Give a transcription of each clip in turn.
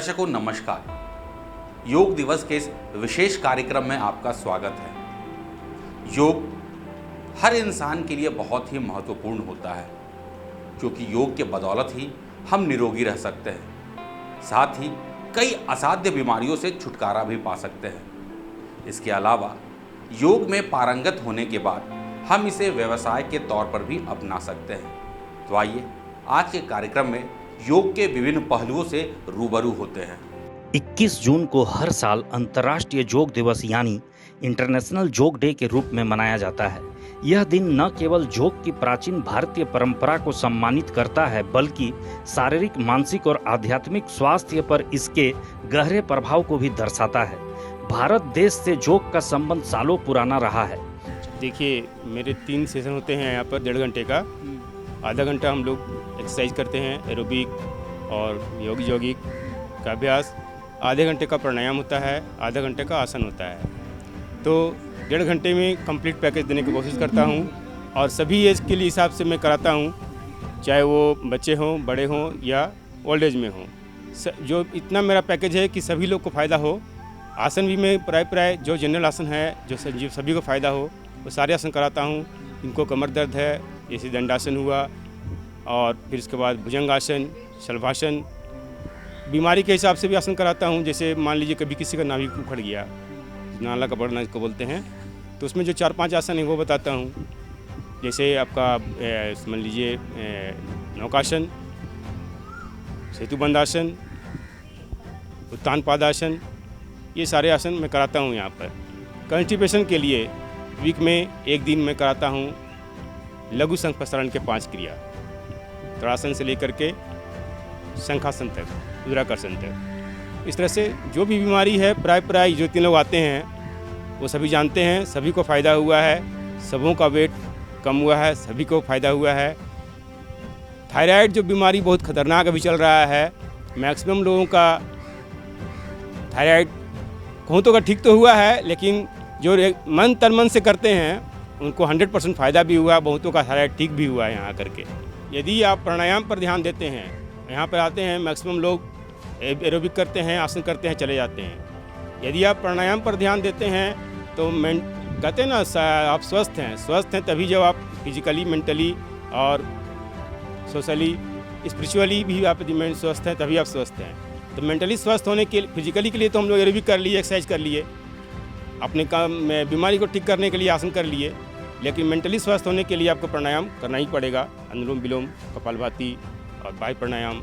दर्शकों नमस्कार। योग दिवस के इस विशेष कार्यक्रम में आपका स्वागत है। योग हर इंसान के लिए बहुत ही महत्वपूर्ण होता है, क्योंकि योग के बदौलत ही हम निरोगी रह सकते हैं, साथ ही कई असाध्य बीमारियों से छुटकारा भी पा सकते हैं। इसके अलावा योग में पारंगत होने के बाद हम इसे व्यवसाय के तौर पर भी अपना सकते हैं। तो आइए आज के कार्यक्रम में योग के विभिन्न पहलुओं से रूबरू होते हैं। 21 जून को हर साल अंतर्राष्ट्रीय योग दिवस यानी इंटरनेशनल योग डे के रूप में मनाया जाता है। यह दिन न केवल योग की प्राचीन भारतीय परंपरा को सम्मानित करता है, बल्कि शारीरिक, मानसिक और आध्यात्मिक स्वास्थ्य पर इसके गहरे प्रभाव को भी दर्शाता है। भारत देश से योग का संबंध सालों पुराना रहा है। देखिए, मेरे 3 सेशन होते हैं यहाँ पर 1.5 घंटे का। आधा घंटा हम लोग एक्सरसाइज करते हैं, एरोबिक और योगिक का अभ्यास। आधे घंटे का प्राणायाम होता है, आधा घंटे का आसन होता है। तो 1.5 घंटे में कंप्लीट पैकेज देने की कोशिश करता हूँ और सभी एज के लिए हिसाब से मैं कराता हूँ, चाहे वो बच्चे हों, बड़े हों या ओल्ड एज में हों। जो इतना मेरा पैकेज है कि सभी लोग को फ़ायदा हो। आसन भी मैं प्राय जो जनरल आसन है, जो सभी को फ़ायदा हो, वो सारे आसन कराता हूँ। इनको कमर दर्द है, जैसे दंडासन हुआ, और फिर उसके बाद भुजंगासन, शलभासन, बीमारी के हिसाब से भी आसन कराता हूँ। जैसे मान लीजिए कभी किसी का नाभि उखड़ गया, नाला का बढ़ना इसको बोलते हैं, तो उसमें जो 4-5 आसन है वो बताता हूँ। जैसे आपका समझ लीजिए नौकासन, सेतुबंधासन, उत्तान पादासन, ये सारे आसन मैं कराता हूँ यहाँ पर। कॉन्स्टिपेशन के लिए वीक में 1 दिन मैं कराता हूँ लघु शंख प्रसारण के 5 क्रिया, तड़ासन से लेकर के शंखासन तक, रुद्राकर्षण तक। इस तरह से जो भी बीमारी है प्राय जो 3 लोग आते हैं वो सभी जानते हैं, सभी को फ़ायदा हुआ है, सबों का वेट कम हुआ है, सभी को फ़ायदा हुआ है। थायराइड जो बीमारी बहुत खतरनाक अभी चल रहा है, मैक्सिमम लोगों का थायराइड बहुतों का ठीक तो हुआ है, लेकिन जो मन तन मन से करते हैं उनको 100% फ़ायदा भी हुआ, बहुतों का थायराइड ठीक भी हुआ है यहाँ करके। यदि आप प्राणायाम पर ध्यान देते हैं, यहाँ पर आते हैं, मैक्सिमम लोग एरोबिक करते हैं, आसन करते हैं, चले जाते हैं। यदि आप प्राणायाम पर ध्यान देते हैं तो कहते हैं ना, आप स्वस्थ हैं तभी जब आप फिजिकली, मेंटली और सोशली, स्पिरिचुअली भी आप स्वस्थ हैं, तभी आप स्वस्थ हैं। तो मेंटली स्वस्थ होने के, फिजिकली के लिए तो हम लोग एरोबिक कर लिए, एक्सरसाइज कर लिए, अपने काम में बीमारी को ठीक करने के लिए आसन कर लिए, लेकिन मेंटली स्वस्थ होने के लिए आपको प्राणायाम करना ही पड़ेगा। अनुलोम विलोम, कपालभाति और वायु प्राणायाम,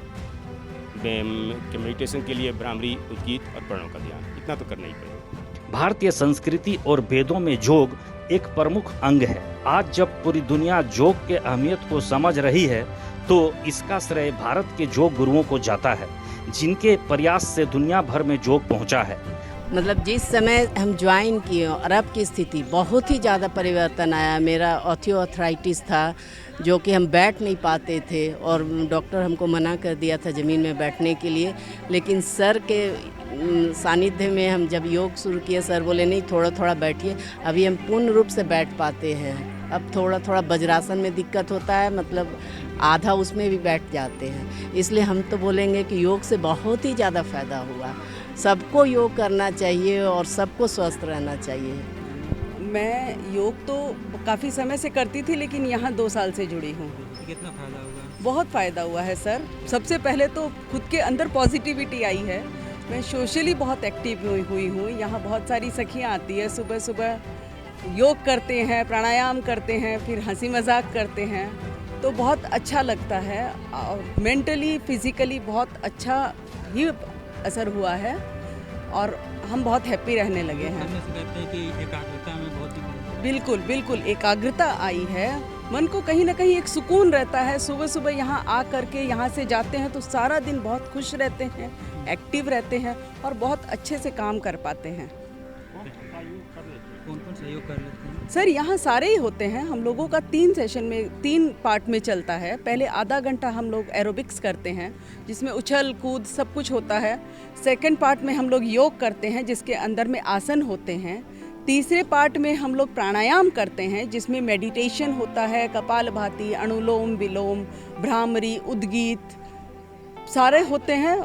मेडिटेशन के लिए भ्रामरी, उद्गीत और प्रणव का ध्यान, इतना तो करना ही पड़ेगा। भारतीय संस्कृति और वेदों में योग एक प्रमुख अंग है। आज जब पूरी दुनिया योग के अहमियत को समझ रही है, तो इसका श्रेय भारत के योग गुरुओं को जाता है, जिनके प्रयास से दुनिया भर में योग पहुंचा है। मतलब जिस समय हम ज्वाइन किए और अब की स्थिति बहुत ही ज़्यादा परिवर्तन आया। मेरा ऑस्टियोआर्थराइटिस था, जो कि हम बैठ नहीं पाते थे और डॉक्टर हमको मना कर दिया था ज़मीन में बैठने के लिए, लेकिन सर के सानिध्य में हम जब योग शुरू किए, सर बोले नहीं, थोड़ा थोड़ा बैठिए। अभी हम पूर्ण रूप से बैठ पाते हैं। अब थोड़ा थोड़ा वज्रासन में दिक्कत होता है, मतलब आधा उसमें भी बैठ जाते हैं। इसलिए हम तो बोलेंगे कि योग से बहुत ही ज़्यादा फ़ायदा हुआ। सबको योग करना चाहिए और सबको स्वस्थ रहना चाहिए। मैं योग तो काफ़ी समय से करती थी, लेकिन यहाँ 2 साल से जुड़ी हूँ। कितना फ़ायदा हुआ? बहुत फ़ायदा हुआ है सर। सबसे पहले तो खुद के अंदर पॉजिटिविटी आई है। मैं सोशली बहुत एक्टिव हुई हूँ। यहाँ बहुत सारी सखियाँ आती है, सुबह सुबह योग करते हैं, प्राणायाम करते हैं, फिर हंसी मजाक करते हैं, तो बहुत अच्छा लगता है और मेंटली, फिज़िकली बहुत अच्छा ही असर हुआ है और हम बहुत हैप्पी रहने लगे हैं। कहते हैं कि एकाग्रता में बहुत ही बिल्कुल एकाग्रता आई है। मन को कहीं ना कहीं एक सुकून रहता है। सुबह सुबह यहाँ आ करके यहाँ से जाते हैं तो सारा दिन बहुत खुश रहते हैं, एक्टिव रहते हैं और बहुत अच्छे से काम कर पाते हैं। कौन सहयोग कर लेते हैं? सर यहाँ सारे ही होते हैं। हम लोगों का 3 सेशन में 3 पार्ट में चलता है। पहले आधा घंटा हम लोग एरोबिक्स करते हैं, जिसमें उछल कूद सब कुछ होता है। सेकंड पार्ट में हम लोग योग करते हैं, जिसके अंदर में आसन होते हैं। तीसरे पार्ट में हम लोग प्राणायाम करते हैं, जिसमें मेडिटेशन होता है, कपालभाति, अनुलोम विलोम, भ्रामरी, उद्गीत सारे होते हैं,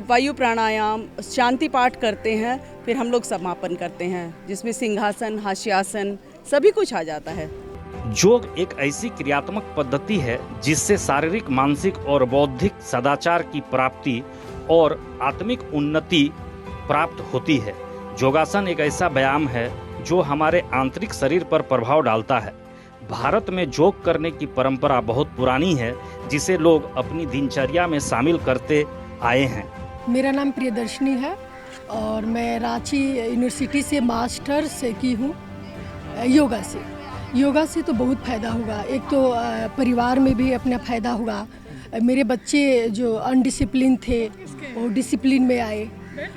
वायु प्राणायाम, शांति पाठ करते हैं, फिर हम लोग समापन करते हैं जिसमें सिंहासन, हास्यासन सभी कुछ आ जाता है। योग एक ऐसी क्रियात्मक पद्धति है जिससे शारीरिक, मानसिक और बौद्धिक सदाचार की प्राप्ति और आत्मिक उन्नति प्राप्त होती है। योगासन एक ऐसा व्यायाम है जो हमारे आंतरिक शरीर पर प्रभाव डालता है। भारत में योग करने की परंपरा बहुत पुरानी है जिसे लोग अपनी दिनचर्या में शामिल करते आए हैं। मेरा नाम प्रियदर्शनी है और मैं रांची यूनिवर्सिटी से मास्टर्स की हूँ योगा से। योगा से तो बहुत फ़ायदा होगा। एक तो परिवार में भी अपना फ़ायदा होगा। मेरे बच्चे जो अनडिसिप्लिन थे वो डिसिप्लिन में आए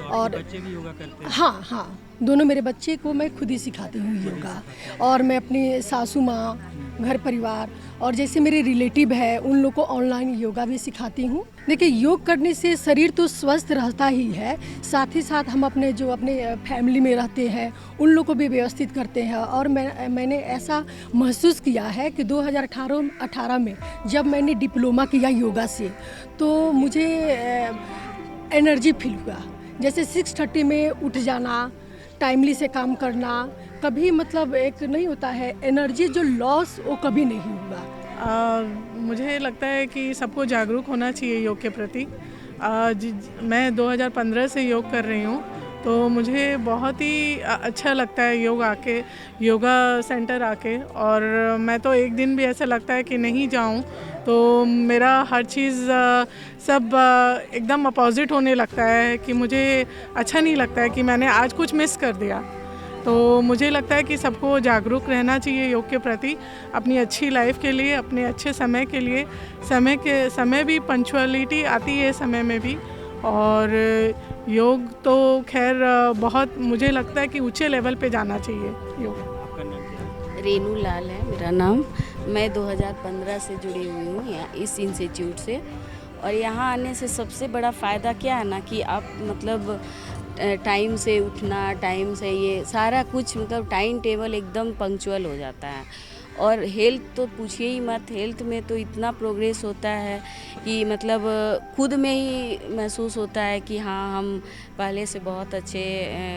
और बच्चे भी योगा करते हैं? हाँ, दोनों मेरे बच्चे को मैं खुद ही सिखाती हूँ योगा। और मैं अपनी सासू माँ, घर परिवार और जैसे मेरे रिलेटिव है उन लोग को ऑनलाइन योगा भी सिखाती हूँ। देखिए, योग करने से शरीर तो स्वस्थ रहता ही है, साथ ही साथ हम अपने जो अपने फैमिली में रहते हैं उन लोग को भी व्यवस्थित करते हैं। और मैंने ऐसा महसूस किया है कि 2018 में जब मैंने डिप्लोमा किया योगा से तो मुझे एनर्जी फील हुआ। जैसे 6:30 में उठ जाना, टाइमली से काम करना, कभी मतलब एक नहीं होता है एनर्जी जो लॉस वो कभी नहीं हुआ। मुझे लगता है कि सबको जागरूक होना चाहिए योग के प्रति। मैं 2015 से योग कर रही हूँ तो मुझे बहुत ही अच्छा लगता है योगा सेंटर आके। और मैं तो एक दिन भी ऐसा लगता है कि नहीं जाऊँ तो मेरा हर चीज़ सब एकदम अपोजिट होने लगता है कि मुझे अच्छा नहीं लगता है कि मैंने आज कुछ मिस कर दिया। तो मुझे लगता है कि सबको जागरूक रहना चाहिए योग के प्रति, अपनी अच्छी लाइफ के लिए, अपने अच्छे समय के लिए। समय भी पंक्चुअलिटी आती है समय में भी। और योग तो खैर बहुत मुझे लगता है कि ऊंचे लेवल पे जाना चाहिए योग। आपका नाम क्या है? रेनू लाल है मेरा नाम। मैं 2015 से जुड़ी हुई हूँ इस इंस्टीट्यूट से। और यहाँ आने से सबसे बड़ा फ़ायदा क्या है ना कि आप मतलब टाइम से उठना, टाइम से ये सारा कुछ मतलब टाइम टेबल एकदम पंक्चुअल हो जाता है। और हेल्थ तो पूछिए ही मत, हेल्थ में तो इतना प्रोग्रेस होता है कि मतलब खुद में ही महसूस होता है कि हाँ हम पहले से बहुत अच्छे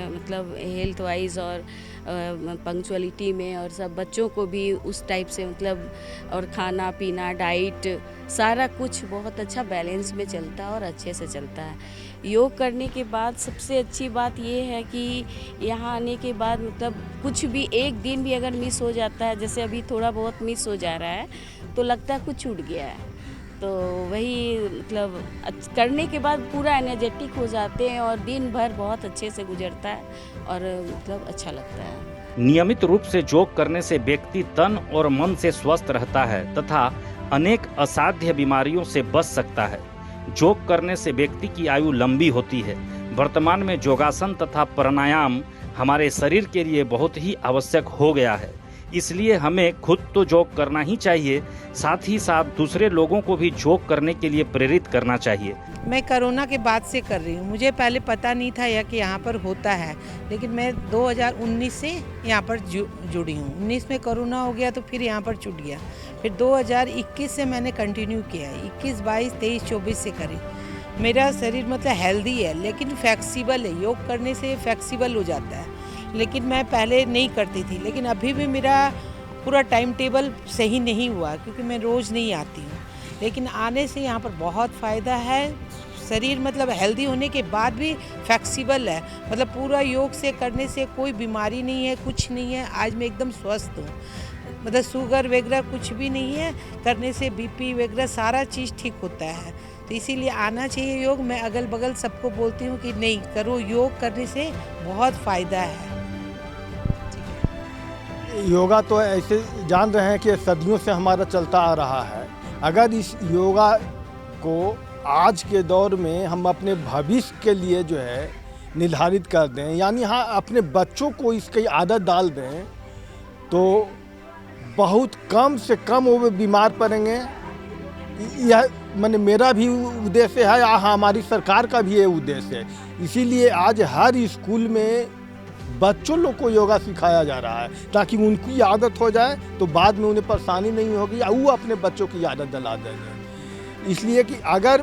मतलब हेल्थ वाइज और पंक्चुअलिटी में, और सब बच्चों को भी उस टाइप से मतलब, और खाना पीना, डाइट सारा कुछ बहुत अच्छा बैलेंस में चलता है और अच्छे से चलता है। योग करने के बाद सबसे अच्छी बात ये है कि यहाँ आने के बाद मतलब कुछ भी एक दिन भी अगर मिस हो जाता है, जैसे अभी थोड़ा बहुत मिस हो जा रहा है तो लगता है कुछ छूट गया है। तो वही मतलब करने के बाद पूरा एनर्जेटिक हो जाते हैं और दिन भर बहुत अच्छे से गुजरता है और मतलब अच्छा लगता है। नियमित रूप से योग करने से व्यक्ति तन और मन से स्वस्थ रहता है तथा अनेक असाध्य बीमारियों से बच सकता है। योग करने से व्यक्ति की आयु लंबी होती है। वर्तमान में योगासन तथा प्राणायाम हमारे शरीर के लिए बहुत ही आवश्यक हो गया है, इसलिए हमें खुद तो योग करना ही चाहिए, साथ ही साथ दूसरे लोगों को भी योग करने के लिए प्रेरित करना चाहिए। मैं कोरोना के बाद से कर रही हूँ। मुझे पहले पता नहीं था यह कि यहाँ पर होता है, लेकिन मैं 2019 से यहाँ पर जुड़ी हूँ। 19 में कोरोना हो गया तो फिर यहाँ पर छूट गया। फिर 2021 से मैंने कंटिन्यू किया है, 21, 22, 23, 24 से करी। मेरा शरीर मतलब हेल्दी है लेकिन फ्लेक्सिबल है। योग करने से फ्लेक्सिबल हो जाता है, लेकिन मैं पहले नहीं करती थी। लेकिन अभी भी मेरा पूरा टाइम टेबल सही नहीं हुआ क्योंकि मैं रोज़ नहीं आती हूँ। लेकिन आने से यहाँ पर बहुत फ़ायदा है। शरीर मतलब हेल्दी होने के बाद भी फ्लेक्सिबल है। मतलब पूरा योग से करने से कोई बीमारी नहीं है, कुछ नहीं है। आज मैं एकदम स्वस्थ हूँ। मतलब शुगर वगैरह कुछ भी नहीं है। करने से बीपी वगैरह सारा चीज़ ठीक होता है। तो इसीलिए आना चाहिए योग। मैं अगल बगल सबको बोलती हूँ कि नहीं करो, योग करने से बहुत फ़ायदा है। योगा तो ऐसे जान रहे हैं कि सदियों से हमारा चलता आ रहा है। अगर इस योगा को आज के दौर में हम अपने भविष्य के लिए जो है निर्धारित कर दें, यानी हाँ अपने बच्चों को इसकी आदत डाल दें, तो बहुत कम से कम वो बीमार पड़ेंगे। यह मैंने मेरा भी उद्देश्य है, हमारी सरकार का भी ये उद्देश्य है। इसीलिए आज हर स्कूल में बच्चों लोग को योगा सिखाया जा रहा है ताकि उनकी आदत हो जाए तो बाद में उन्हें परेशानी नहीं होगी, वो अपने बच्चों की आदत दिला देंगे। इसलिए कि अगर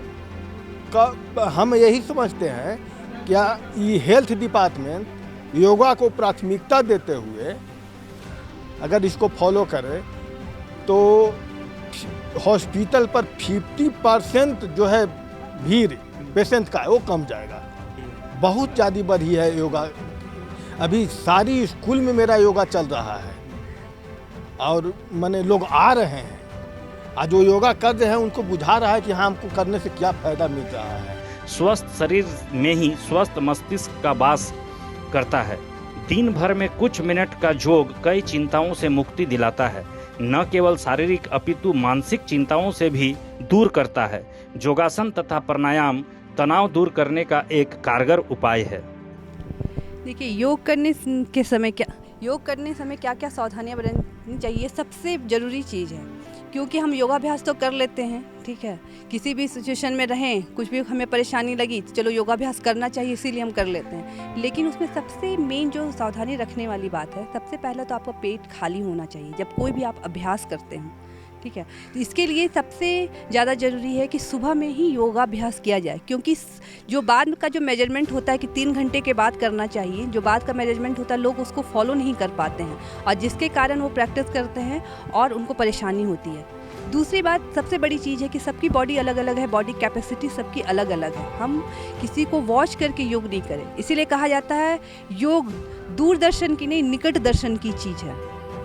हम यही समझते हैं क्या ये हेल्थ डिपार्टमेंट योगा को प्राथमिकता देते हुए अगर इसको फॉलो करे तो हॉस्पिटल पर 50% जो है भीड़ पेशेंट का वो कम जाएगा। बहुत ज़्यादा बढ़ी है योगा। अभी सारी स्कूल में मेरा योगा चल रहा है और माने लोग आ रहे हैं, आज जो योगा कर रहे हैं उनको बुझा रहा है कि हाँ हमको करने से क्या फ़ायदा मिल रहा है। स्वस्थ शरीर में ही स्वस्थ मस्तिष्क का वास करता है। दिन भर में कुछ मिनट का योग कई चिंताओं से मुक्ति दिलाता है, न केवल शारीरिक अपितु मानसिक चिंताओं से भी दूर करता है। योगासन तथा प्राणायाम तनाव दूर करने का एक कारगर उपाय है। देखिए, योग करने समय क्या क्या सावधानियां बरतनी चाहिए, सबसे ज़रूरी चीज़ है। क्योंकि हम योगाभ्यास तो कर लेते हैं, ठीक है, किसी भी सिचुएशन में रहें, कुछ भी हमें परेशानी लगी तो चलो योगाभ्यास करना चाहिए, इसीलिए हम कर लेते हैं। लेकिन उसमें सबसे मेन जो सावधानी रखने वाली बात है, सबसे पहले तो आपका पेट खाली होना चाहिए जब कोई भी आप अभ्यास करते हैं, ठीक है। तो इसके लिए सबसे ज़्यादा ज़रूरी है कि सुबह में ही योगाभ्यास किया जाए, क्योंकि जो बाद का जो मेजरमेंट होता है कि 3 घंटे के बाद करना चाहिए, जो बाद का मेजरमेंट होता है लोग उसको फॉलो नहीं कर पाते हैं और जिसके कारण वो प्रैक्टिस करते हैं और उनको परेशानी होती है। दूसरी बात सबसे बड़ी चीज़ है कि सबकी बॉडी अलग अलग है, बॉडी कैपेसिटी सबकी अलग अलग है। हम किसी को वॉच करके योग नहीं करें। इसीलिए कहा जाता है योग दूरदर्शन की नहीं, निकट दर्शन की चीज़ है,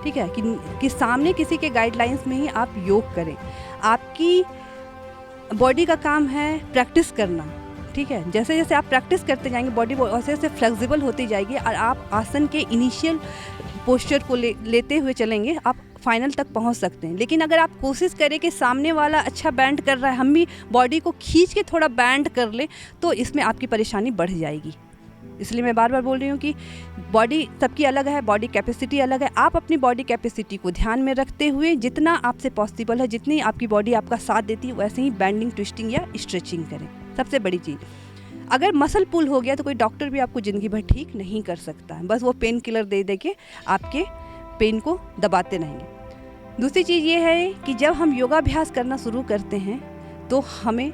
ठीक है, कि सामने किसी के गाइडलाइंस में ही आप योग करें। आपकी बॉडी का काम है प्रैक्टिस करना, ठीक है। जैसे जैसे आप प्रैक्टिस करते जाएंगे बॉडी वैसे वैसे फ्लेक्सिबल होती जाएगी और आप आसन के इनिशियल पोस्चर को लेते हुए चलेंगे, आप फाइनल तक पहुंच सकते हैं। लेकिन अगर आप कोशिश करें कि सामने वाला अच्छा बैंड कर रहा है, हम भी बॉडी को खींच के थोड़ा बैंड कर लें, तो इसमें आपकी परेशानी बढ़ जाएगी। इसलिए मैं बार बार बोल रही हूँ कि बॉडी सबकी अलग है, बॉडी कैपेसिटी अलग है। आप अपनी बॉडी कैपेसिटी को ध्यान में रखते हुए जितना आपसे पॉसिबल है, जितनी आपकी बॉडी आपका साथ देती है, वैसे ही बैंडिंग, ट्विस्टिंग या स्ट्रेचिंग करें। सबसे बड़ी चीज़, अगर मसल पुल हो गया तो कोई डॉक्टर भी आपको ज़िंदगी भर ठीक नहीं कर सकता है, बस वो पेन किलर दे दे के आपके पेन को दबाते रहेंगे। दूसरी चीज़ ये है कि जब हम योगाभ्यास करना शुरू करते हैं तो हमें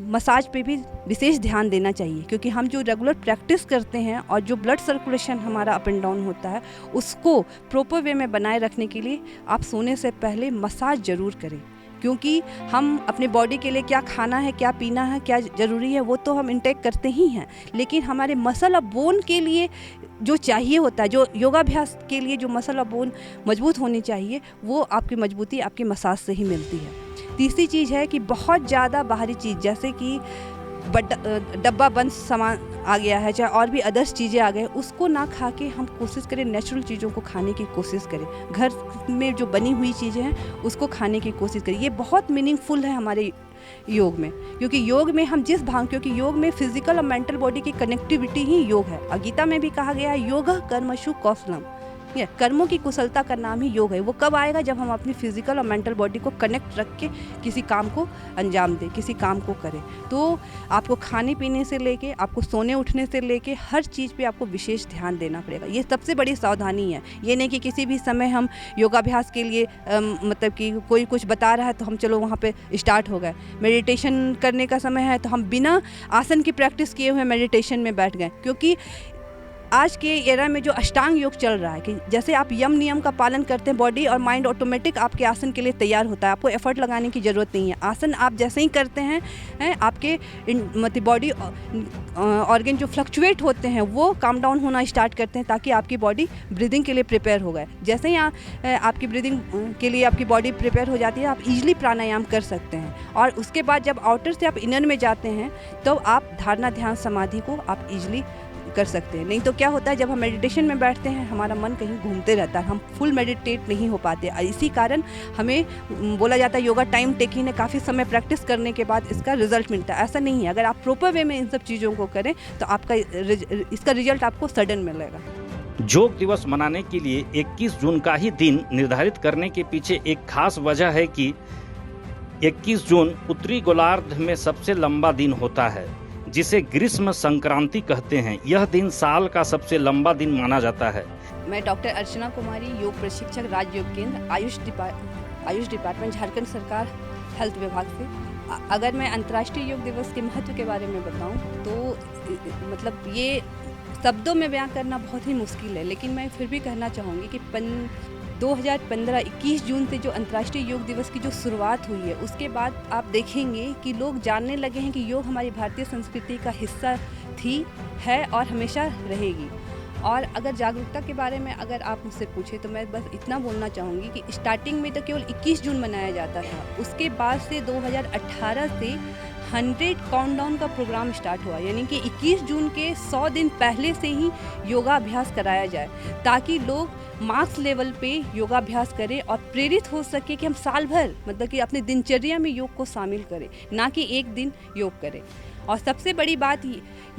मसाज पे भी विशेष ध्यान देना चाहिए, क्योंकि हम जो रेगुलर प्रैक्टिस करते हैं और जो ब्लड सर्कुलेशन हमारा अप एंड डाउन होता है उसको प्रॉपर वे में बनाए रखने के लिए आप सोने से पहले मसाज ज़रूर करें। क्योंकि हम अपने बॉडी के लिए क्या खाना है, क्या पीना है, क्या ज़रूरी है, वो तो हम इंटेक करते ही हैं, लेकिन हमारे मसल और बोन के लिए जो चाहिए होता है, जो योगाभ्यास के लिए जो मसल और बोन मजबूत होनी चाहिए, वो आपकी मजबूती आपकी मसाज से ही मिलती है। तीसरी चीज़ है कि बहुत ज़्यादा बाहरी चीज़ जैसे कि डब्बा बंद सामान आ गया है, चाहे और भी अदर्स चीज़ें आ गए, उसको ना खा के हम कोशिश करें नेचुरल चीज़ों को खाने की कोशिश करें। घर में जो बनी हुई चीज़ें हैं उसको खाने की कोशिश करें। ये बहुत मीनिंगफुल है हमारे योग में, क्योंकि योग में हम क्योंकि योग में फिजिकल और मेंटल बॉडी की कनेक्टिविटी ही योग है। और गीता में भी कहा गया है योग कर्मसु कौशलम, ये कर्मों की कुशलता का नाम ही योग है। वो कब आएगा? जब हम अपनी फिजिकल और मेंटल बॉडी को कनेक्ट रख के किसी काम को अंजाम दें, किसी काम को करें। तो आपको खाने पीने से लेके आपको सोने उठने से लेके हर चीज़ पे आपको विशेष ध्यान देना पड़ेगा। ये सबसे बड़ी सावधानी है। ये नहीं कि किसी भी समय हम योगाभ्यास के लिए मतलब कि कोई कुछ बता रहा है तो हम चलो वहाँ पे स्टार्ट हो गए। मेडिटेशन करने का समय है तो हम बिना आसन की प्रैक्टिस किए हुए मेडिटेशन में बैठ गए, क्योंकि आज के एरा में जो अष्टांग योग चल रहा है कि जैसे आप यम नियम का पालन करते हैं, बॉडी और माइंड ऑटोमेटिक आपके आसन के लिए तैयार होता है। आपको एफर्ट लगाने की ज़रूरत नहीं है। आसन आप जैसे ही करते हैं आपके मतलब बॉडी ऑर्गन जो फ्लक्चुएट होते हैं वो काम डाउन होना स्टार्ट करते हैं, ताकि आपकी बॉडी ब्रीदिंग के लिए प्रिपेयर हो गए। जैसे ही आपकी ब्रीदिंग के लिए आपकी बॉडी प्रिपेयर हो जाती है, आप ईजिली प्राणायाम कर सकते हैं। और उसके बाद जब आउटर से आप इनर में जाते हैं तो आप धारणा, ध्यान, समाधि को आप ईजिली कर सकते हैं। नहीं तो क्या होता है, जब हम मेडिटेशन में बैठते हैं हमारा मन कहीं घूमते रहता है, हम फुल मेडिटेट नहीं हो पाते। और इसी कारण हमें बोला जाता है योगा टाइम टेकिंग है, काफ़ी समय प्रैक्टिस करने के बाद इसका रिजल्ट मिलता है। ऐसा नहीं है। अगर आप प्रॉपर वे में इन सब चीज़ों को करें तो आपका इसका रिजल्ट आपको सडन मिलेगा। योग दिवस मनाने के लिए 21 जून का ही दिन निर्धारित करने के पीछे एक खास वजह है कि 21 जून उत्तरी गोलार्ध में सबसे लंबा दिन होता है, जिसे ग्रीष्म संक्रांति कहते हैं। यह दिन साल का सबसे लंबा दिन माना जाता है। मैं डॉक्टर अर्चना कुमारी, योग प्रशिक्षक, राज्य योग केंद्र, आयुष डिपार्टमेंट, झारखंड सरकार हेल्थ विभाग से अगर मैं अंतर्राष्ट्रीय योग दिवस के महत्व के बारे में बताऊं तो मतलब ये शब्दों में बयां करना बहुत ही मुश्किल है, लेकिन मैं फिर भी कहना चाहूँगी कि 2015 21 जून से जो अंतर्राष्ट्रीय योग दिवस की जो शुरुआत हुई है, उसके बाद आप देखेंगे कि लोग जानने लगे हैं कि योग हमारी भारतीय संस्कृति का हिस्सा थी, है और हमेशा रहेगी। और अगर जागरूकता के बारे में अगर आप मुझसे पूछे तो मैं बस इतना बोलना चाहूँगी कि स्टार्टिंग में तो केवल 21 जून मनाया जाता था, उसके बाद से 2018 से 100 काउंटडाउन का प्रोग्राम स्टार्ट हुआ, यानी कि 21 जून के 100 दिन पहले से ही योगाभ्यास कराया जाए, ताकि लोग मास लेवल पे योगाभ्यास करें और प्रेरित हो सके कि हम साल भर मतलब कि अपने दिनचर्या में योग को शामिल करें, ना कि एक दिन योग करें। और सबसे बड़ी बात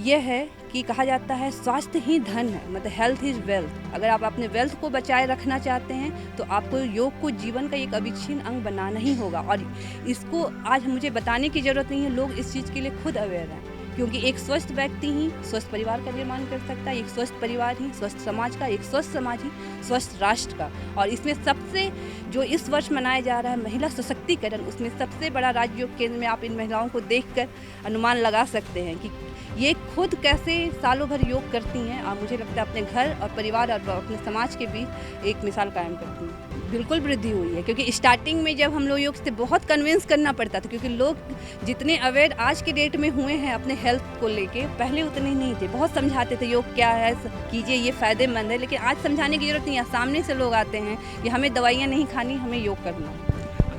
यह है कि कहा जाता है स्वास्थ्य ही धन है, मतलब हेल्थ इज़ वेल्थ। अगर आप अपने वेल्थ को बचाए रखना चाहते हैं तो आपको योग को जीवन का एक अविच्छिन्न अंग बनाना ही होगा। और इसको आज मुझे बताने की ज़रूरत नहीं है, लोग इस चीज़ के लिए खुद अवेयर हैं, क्योंकि एक स्वस्थ व्यक्ति ही स्वस्थ परिवार का निर्माण कर सकता है, एक स्वस्थ परिवार ही स्वस्थ समाज का, एक स्वस्थ समाज ही स्वस्थ राष्ट्र का। और इसमें सबसे जो इस वर्ष मनाया जा रहा है महिला सशक्तिकरण, उसमें सबसे बड़ा राजयोग केंद्र में आप इन महिलाओं को देखकर अनुमान लगा सकते हैं कि ये खुद कैसे सालों भर योग करती हैं और मुझे लगता है अपने घर और परिवार और अपने समाज के बीच एक मिसाल कायम करती हैं। बिल्कुल वृद्धि हुई है, क्योंकि स्टार्टिंग में जब हम लोग योग से बहुत कन्विंस करना पड़ता था, क्योंकि लोग जितने अवेयर आज के डेट में हुए हैं अपने हेल्थ को लेके, पहले उतने नहीं थे। बहुत समझाते थे योग क्या है, कीजिए ये फ़ायदेमंद है, लेकिन आज समझाने की ज़रूरत नहीं है। सामने से लोग आते हैं कि हमें दवाइयाँ नहीं खानी, हमें योग करना है।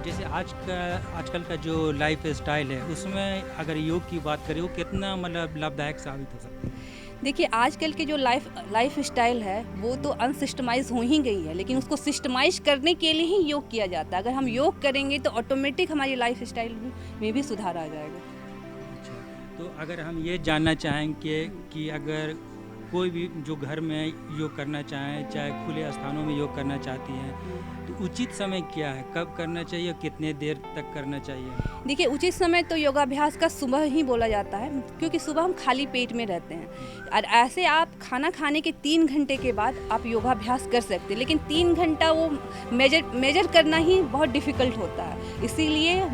जैसे आजकल का जो लाइफ स्टाइल है उसमें अगर योग की बात करें वो कितना मतलब लाभदायक साबित हो सकता है? देखिए आजकल की जो लाइफ स्टाइल है वो तो अनसिस्टमाइज हो ही गई है, लेकिन उसको सिस्टमाइज करने के लिए ही योग किया जाता है। अगर हम योग करेंगे तो ऑटोमेटिक हमारी लाइफ स्टाइल में भी सुधार आ जाएगा। अच्छा, तो अगर हम ये जानना चाहेंगे कि अगर कोई भी जो घर में योग करना चाहें, चाहे खुले स्थानों में योग करना चाहती हैं, तो उचित समय क्या है, कब करना चाहिए, कितने देर तक करना चाहिए? देखिए उचित समय तो योगाभ्यास का सुबह ही बोला जाता है, क्योंकि सुबह हम खाली पेट में रहते हैं और ऐसे आप खाना खाने के 3 घंटे के बाद आप योगाभ्यास कर सकते हैं, लेकिन 3 घंटा वो मेजर करना ही बहुत डिफ़िकल्ट होता है, इसीलिए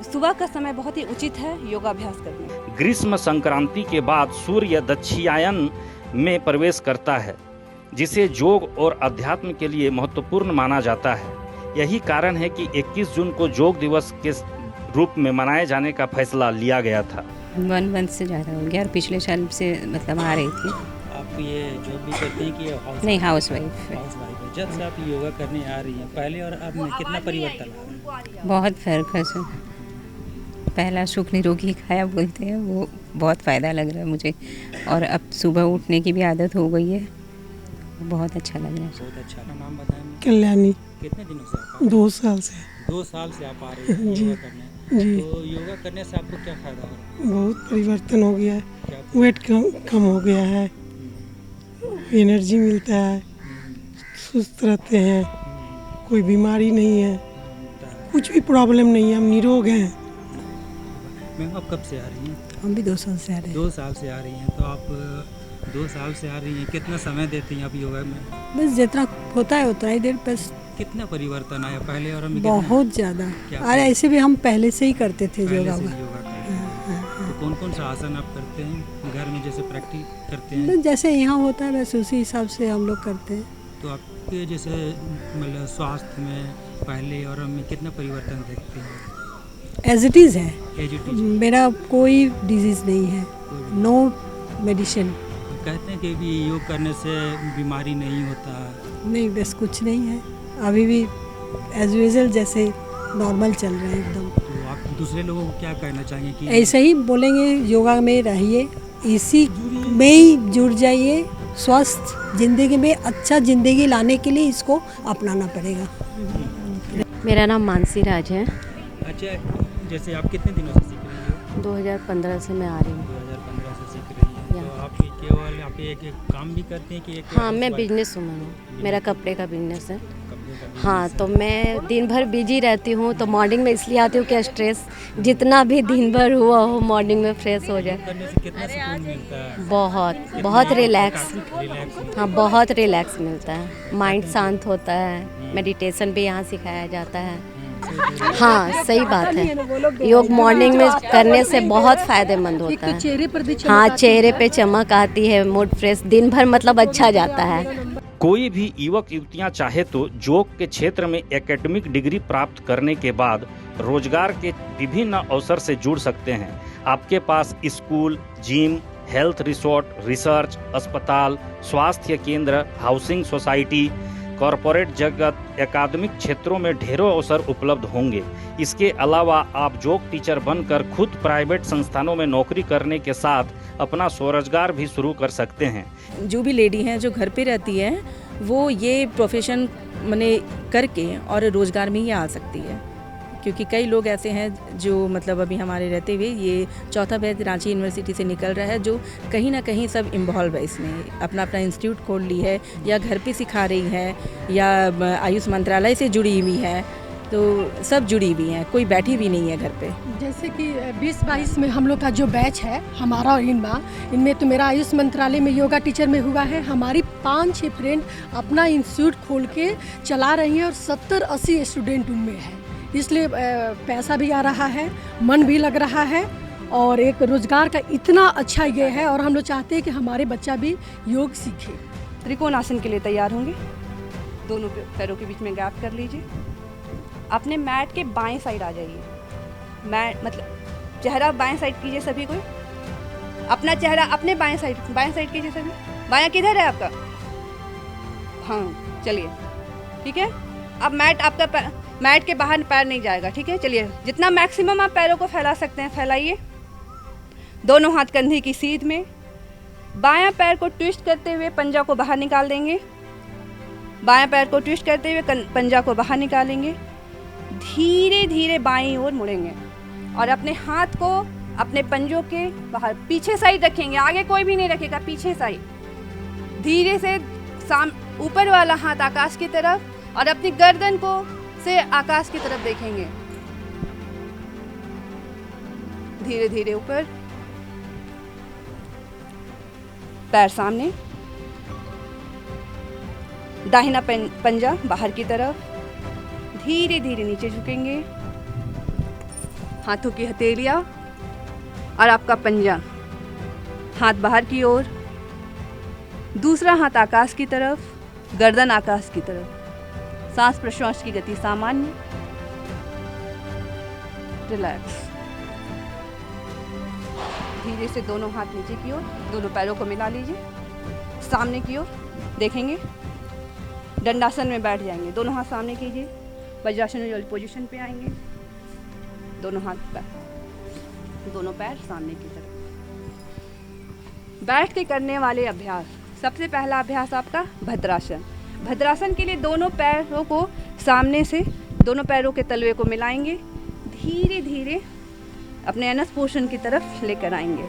सुबह का समय बहुत ही उचित है योगाभ्यास करने। ग्रीष्म संक्रांति के बाद सूर्य दक्षिणायन में प्रवेश करता है, जिसे योग और अध्यात्म के लिए महत्वपूर्ण माना जाता है। यही कारण है कि 21 जून को योग दिवस के रूप में मनाए जाने का फैसला लिया गया था। 1 मंथ से ज़्यादा हो गया और पिछले साल से मतलब आ रही थी। आप ये जॉब भी करती हैं कि नहीं, हाउस वाइफ है। जब से आप योगा करने आ रही हैं, पहले और अब में कितना परिवर्तन आ रहा है? बहुत फ़र्क है सर। पहला सुख निरोगी खाया बोलते हैं, वो बहुत फ़ायदा लग रहा है मुझे, और अब सुबह उठने की भी आदत हो गई है, बहुत अच्छा लग रहा है। बहुत अच्छा। नाम बताएं? कल्याणी। कितने दिनों से आप? 2 साल से। 2 साल से आप आ रहे हैं योगा करने? जी। तो योगा करने से आपको क्या फ़ायदा हो रहा है? बहुत परिवर्तन हो गया है, वेट कम हो गया है, एनर्जी मिलता है, सुस्त रहते हैं, कोई बीमारी नहीं है, कुछ भी प्रॉब्लम नहीं है, हम निरोग हैं। मैम आप कब से आ रही हैं? हम भी 2 साल से आ रहे हैं। 2 साल से आ रही हैं, तो आप 2 साल से आ रही हैं, कितना समय देती हैं आप योगा में? बस जितना होता है उतना ही देर। बस कितना परिवर्तन आया पहले और अभी? बहुत ज़्यादा। और ऐसे भी हम पहले से ही करते थे योगा। तो कौन कौन सा आसन आप करते हैं घर में, जैसे प्रैक्टिस करते हैं? बस जैसे यहाँ होता है बस उसी हिसाब से हम लोग करते हैं। तो आपके जैसे मतलब स्वास्थ्य में पहले और अब में कितना परिवर्तन देखते हैं? एज इट इज़ है। As it is. मेरा कोई डिजीज़ नहीं है, नो मेडिसिन। कहते हैं कि भी योग करने से बीमारी नहीं होता। नहीं, बस कुछ नहीं है, अभी भी एज यूजुअल जैसे नॉर्मल चल रहे हैं एकदम। तो आप दूसरे लोगों को क्या कहना चाहेंगे कि ऐसे ही बोलेंगे योगा में रहिए, इसी में ही जुड़ जाइए, स्वस्थ ज़िंदगी में अच्छा ज़िंदगी लाने के लिए इसको अपनाना पड़ेगा। मेरा नाम मानसी राज है। अच्छा, जैसे आप कितने दिनों से सीख रही हो? 2015 से मैं आ रही हूँ। 2015 से सीख रही हैं। तो आप केवल आप एक काम भी करते हैं कि एक? हाँ, मैं बिजनेस वूमन हूँ, मेरा कपड़े का बिजनेस है। हाँ, तो मैं दिन भर बिजी रहती हूँ, तो मॉर्निंग में इसलिए आती हूँ कि स्ट्रेस जितना भी दिन भर हुआ हो मॉर्निंग में फ्रेश हो जाए। करने से कितना सुकून मिलता है? बहुत रिलैक्स। हाँ, बहुत रिलैक्स मिलता है, माइंड शांत होता है। मेडिटेशन भी यहाँ सिखाया जाता है, हाँ सही बात है। योग मॉर्निंग में करने से बहुत फायदेमंद होता है। चेहरे पर भी हाँ, चेहरे पे चमक आती है, मूड फ्रेश, दिन भर मतलब अच्छा जाता है। कोई भी युवक युवतियां चाहे तो योग के क्षेत्र में एकेडमिक डिग्री प्राप्त करने के बाद रोजगार के विभिन्न अवसर से जुड़ सकते हैं। आपके पास school, gym, health resort, research, अस्पताल, स्वास्थ्य केंद्र, हाउसिंग सोसाइटी, कॉरपोरेट जगत, एकाडमिक क्षेत्रों में ढेरों अवसर उपलब्ध होंगे। इसके अलावा आप योग टीचर बनकर खुद प्राइवेट संस्थानों में नौकरी करने के साथ अपना स्वरोजगार भी शुरू कर सकते हैं। जो भी लेडी हैं जो घर पे रहती है वो ये प्रोफेशन माने करके और रोज़गार में ही आ सकती है, क्योंकि कई लोग ऐसे हैं जो मतलब अभी हमारे रहते हुए ये चौथा बैच रांची यूनिवर्सिटी से निकल रहा है, जो कहीं ना कहीं सब इन्वॉल्व है इसमें, अपना अपना इंस्टीट्यूट खोल ली है या घर पे सिखा रही है या आयुष मंत्रालय से जुड़ी हुई है, तो सब जुड़ी हुई हैं, कोई बैठी भी नहीं है घर पे। जैसे कि 2022 में हम लोग का जो बैच है हमारा और इनमें तो मेरा आयुष मंत्रालय में योगा टीचर में हुआ है। हमारी 5-6 फ्रेंड अपना इंस्टीट्यूट खोल के चला रही हैं और 70-80 स्टूडेंट उनमें है, इसलिए पैसा भी आ रहा है, मन भी लग रहा है और एक रोजगार का इतना अच्छा ये है। और हम लोग चाहते हैं कि हमारे बच्चा भी योग सीखे। त्रिकोण आसन के लिए तैयार होंगे। दोनों पैरों के बीच में गैप कर लीजिए। अपने मैट के बाएं साइड आ जाइए। मैट मतलब चेहरा बाएं साइड कीजिए सभी कोई। अपना चेहरा अपने बाएं साइड कीजिए सभी। बायां किधर है आपका? हाँ चलिए, ठीक है। अब मैट आपका मैट के बाहर पैर नहीं जाएगा, ठीक है। चलिए, जितना मैक्सिमम आप पैरों को फैला सकते हैं फैलाइए। दोनों हाथ कंधे की सीध में। बायां पैर को ट्विस्ट करते हुए पंजा को बाहर निकाल देंगे। बायां पैर को ट्विस्ट करते हुए पंजा को बाहर निकालेंगे। धीरे धीरे बाईं ओर मुड़ेंगे और अपने हाथ को अपने पंजों के बाहर पीछे साइड रखेंगे। आगे कोई भी नहीं रखेगा, पीछे साइड। धीरे से ऊपर वाला हाथ आकाश की तरफ और अपनी गर्दन को से आकाश की तरफ देखेंगे। धीरे धीरे ऊपर, पैर सामने, दाहिना पंजा बाहर की तरफ। धीरे धीरे नीचे झुकेंगे। हाथों की हथेलियां और आपका पंजा, हाथ बाहर की ओर, दूसरा हाथ आकाश की तरफ, गर्दन आकाश की तरफ। सांस प्रश्वास की गति सामान्य। रिलैक्स। धीरे से दोनों हाथ नीचे की ओर, दोनों पैरों को मिला लीजिए। सामने की ओर देखेंगे। दंडासन में बैठ जाएंगे। दोनों हाथ सामने कीजिए। वज्रासन वाली पोजीशन पे आएंगे। दोनों पैर सामने की तरफ। बैठ के करने वाले अभ्यास। सबसे पहला अभ्यास आपका भद्रासन। भद्रासन के लिए दोनों पैरों को सामने से दोनों पैरों के तलवे को मिलाएंगे। धीरे धीरे अपने एनस पोर्शन की तरफ लेकर आएंगे।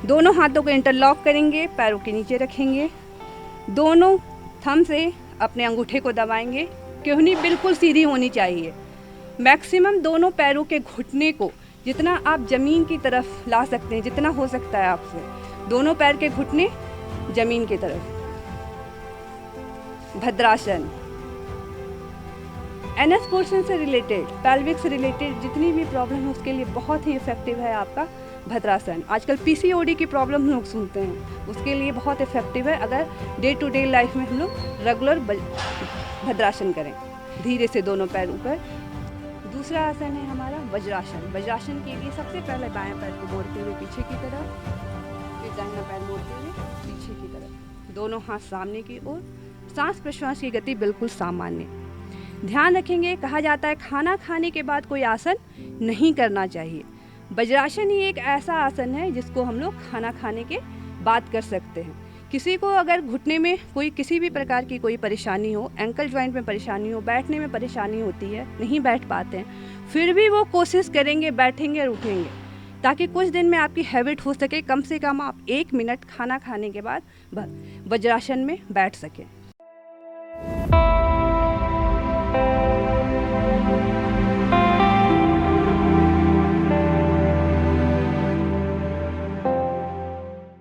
दोनों हाथों को इंटरलॉक करेंगे, पैरों के नीचे रखेंगे। दोनों थंब से अपने अंगूठे को दबाएंगे। केहनी बिल्कुल सीधी होनी चाहिए। मैक्सिमम दोनों पैरों के घुटने को जितना आप ज़मीन की तरफ ला सकते हैं, जितना हो सकता है आपसे, दोनों पैर के घुटने ज़मीन की तरफ। भद्रासन एनस पोर्शन से रिलेटेड, पेल्विक से रिलेटेड जितनी भी प्रॉब्लम है उसके लिए बहुत ही इफेक्टिव है आपका भद्रासन। आजकल पीसीओडी की प्रॉब्लम लोग सुनते हैं, उसके लिए बहुत इफेक्टिव है अगर डे टू डे लाइफ में हम लोग रेगुलर भद्रासन करें। धीरे से दोनों पैर ऊपर। दूसरा आसन है हमारा वज्रासन। वज्रासन के लिए सबसे पहले बाएं पैर को मोड़ते हुए पीछे की तरफ, फिर दाहिना पैर मोड़ते हुए पीछे की तरफ। दोनों हाथ सामने की ओर। सांस प्रश्वास की गति बिल्कुल सामान्य। ध्यान रखेंगे, कहा जाता है खाना खाने के बाद कोई आसन नहीं करना चाहिए। वज्रासन ही एक ऐसा आसन है जिसको हम लोग खाना खाने के बाद कर सकते हैं। किसी को अगर घुटने में कोई किसी भी प्रकार की कोई परेशानी हो, एंकल जॉइंट में परेशानी हो, बैठने में परेशानी होती है, नहीं बैठ पाते हैं, फिर भी वो कोशिश करेंगे, बैठेंगे और उठेंगे, ताकि कुछ दिन में आपकी हैबिट हो सके। कम से कम आप 1 मिनट खाना खाने के बाद वज्रासन में बैठ सकें।